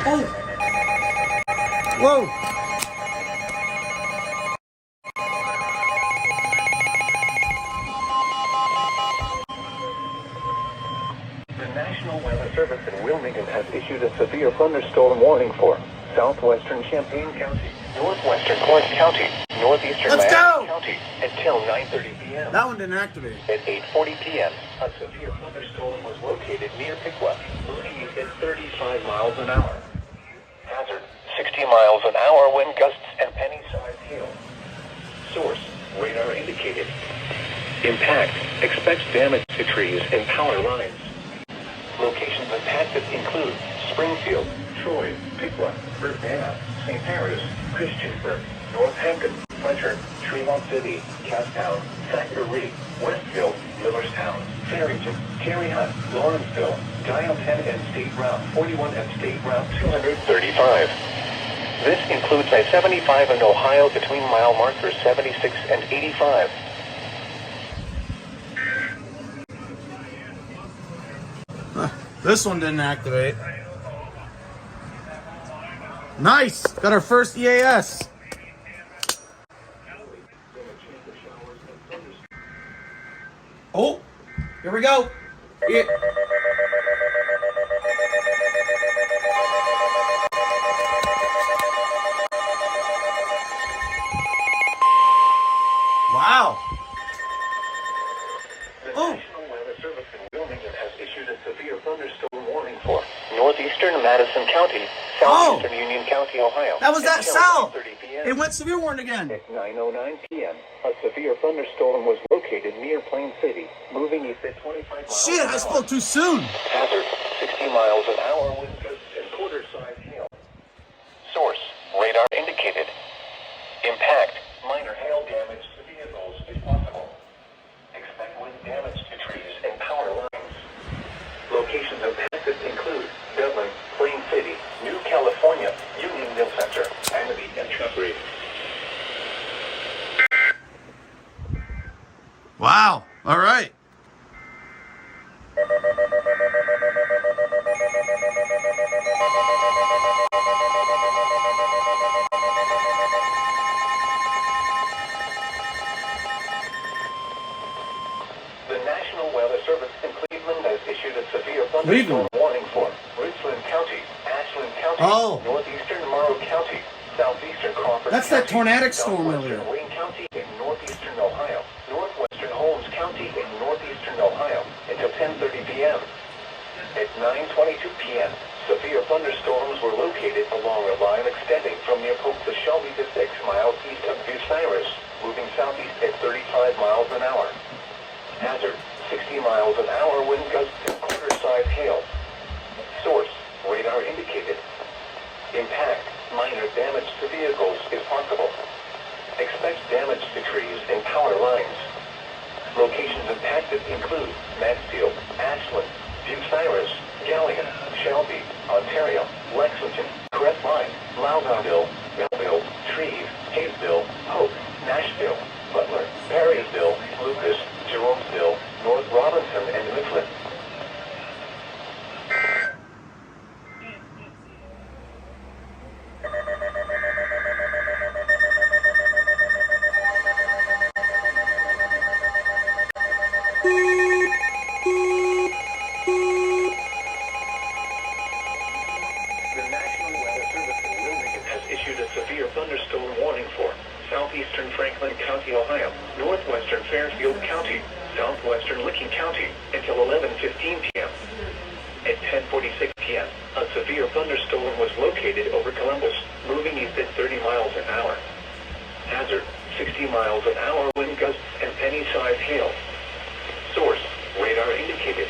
Oh! Whoa! The National Weather Service in Wilmington has issued a severe thunderstorm warning for southwestern Champaign County, northwestern Clark County, northeastern Madison County until 9:30 p.m. That one didn't activate. At 8:40 p.m., a severe thunderstorm was located near Piqua, moving at 35 miles an hour. Hazard, 60 miles an hour wind gusts and penny-sized hail. Source, radar indicated. Impact, expect damage to trees and power lines. Locations impacted include Springfield, Troy, Piqua, Urbana, St. Paris, Christiansburg, Northampton, Fletcher, Tremont City, Casttown, Thackeray, Westfield, Millerstown, Farrington, Cary Hunt, Lawrenceville, Dial 10 and State Route 41 and State Route 235. This includes I-75 in Ohio between mile markers 76 and 85. This one didn't activate. Nice! Got our first EAS. Oh! Here we go. Wow. The National Weather Service in Wilmington has issued a severe thunderstorm warning for northeastern Madison County, southeastern Union County, Ohio. That was that cell. 9:30 p.m. It went severe warning again. At 9:09 p.m., a severe thunderstorm was located near Plain City, moving east at 25 miles Shit, an I hour. spoke too soon. Hazard, 60 miles an hour wind gusts and quarter-size hail. Source, radar indicated. Impact, minor hail damage to vehicles if possible. Expect wind damage to trees and power lines. Locations impacted include Dublin, Plain City, New California, Union Mill Center, Amity, and Chubbury. Wow. All right. The National Weather Service in Cleveland has issued a severe thunderstorm warning for Richland County, Ashland County, northeastern Morrow County, southeastern Crawford That's County, that tornadic storm earlier. southwestern Wayne County in northeastern Ohio, northwestern Holmes County in northeastern Ohio until 10:30 p.m. At 9:22 p.m., severe thunderstorms were located along a line extending from near Polk to Shelby to 6 miles east of Bucyrus, moving southeast at 35 miles an hour. Hazard, 60 miles an hour wind gusts and quarter-size hail. Source, radar indicated. Impact, minor damage to vehicles if possible. Expect damage to trees and power lines. Locations impacted include Mansfield, Ashland, Bucyrus, Gallien, Shelby, Ontario, Lexington, Crestline, Loudonville, Belleville, Treve, Hayesville, Hope, Nashville, Butler, Perrysville, Lucas, Jeromeville, North Robinson, and Mifflin. The National Weather Service in Wilmington has issued a severe thunderstorm warning for southeastern Franklin County, Ohio, northwestern Fairfield County, southwestern Licking County until 11:15 p.m. At 10:46 p.m., a severe thunderstorm was located over Columbus, moving east at 30 miles an hour. Hazard, 60 miles an hour wind gusts and penny-sized hail. Source, radar indicated.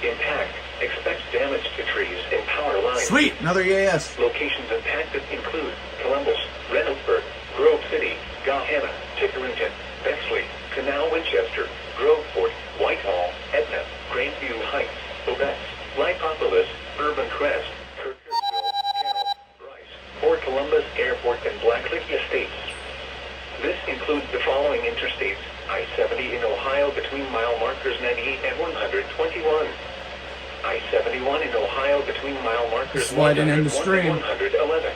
Impact, expect damage to trees and power lines. Sweet, another EAS. Locations impacted include Columbus, Reynoldsburg, Grove City, Gahanna, Tickerington, Bexley, Canal Winchester, Groveport, Whitehall, Etna, Grandview Heights, Obetz, Lycopolis, Urban Crest, Kirksville, Carroll, Bryce, Port Columbus Airport, and Blacklick Estates. This includes the following interstates: I-70 in Ohio between mile markers 98 and 121. I-71 in Ohio between mile markers Sliding in the 101 stream. and 111.